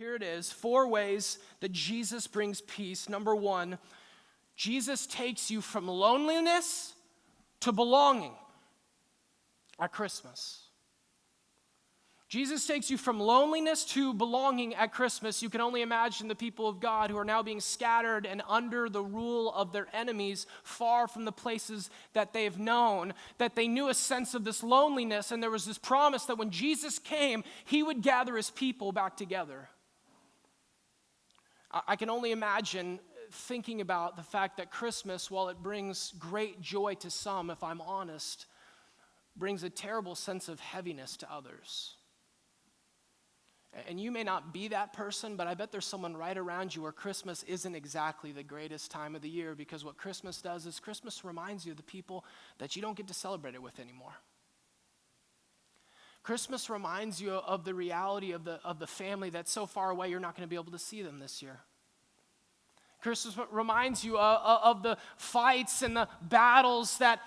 Here it is, 4 ways that Jesus brings peace. Number 1, Jesus takes you from loneliness to belonging at Christmas. Jesus takes you from loneliness to belonging at Christmas. You can only imagine the people of God who are now being scattered and under the rule of their enemies, far from the places that they've known, that they knew a sense of this loneliness, and there was this promise that when Jesus came, he would gather his people back together. I can only imagine thinking about the fact that Christmas, while it brings great joy to some, if I'm honest, brings a terrible sense of heaviness to others. And you may not be that person, but I bet there's someone right around you where Christmas isn't exactly the greatest time of the year, because what Christmas does is Christmas reminds you of the people that you don't get to celebrate it with anymore. Christmas reminds you of the reality of the family that's so far away you're not going to be able to see them this year. Christmas reminds you of the fights and the battles that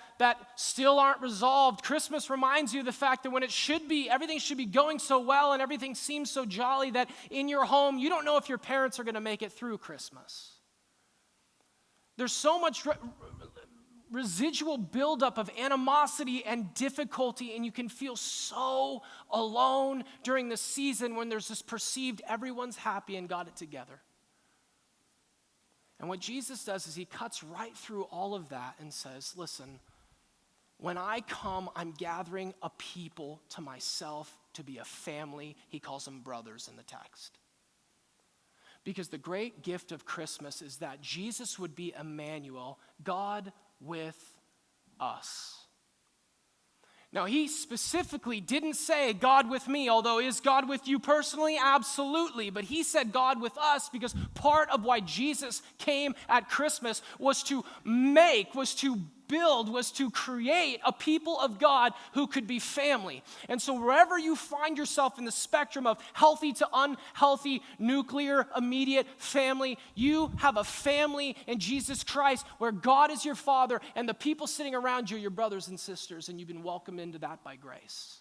still aren't resolved. Christmas reminds you of the fact that when everything should be going so well and everything seems so jolly, that in your home, you don't know if your parents are going to make it through Christmas. There's so much residual buildup of animosity and difficulty, and you can feel so alone during the season when there's this perceived everyone's happy and got it together. And what Jesus does is he cuts right through all of that and says, listen, when I come, I'm gathering a people to myself to be a family. He calls them brothers in the text. Because the great gift of Christmas is that Jesus would be Emmanuel, God with us. Now, he specifically didn't say God with me, although is God with you personally? Absolutely. But he said God with us because part of why Jesus came at Christmas was to build, was to create a people of God who could be family. And so wherever you find yourself in the spectrum of healthy to unhealthy, nuclear, immediate family, you have a family in Jesus Christ where God is your Father and the people sitting around you are your brothers and sisters, and you've been welcomed into that by grace.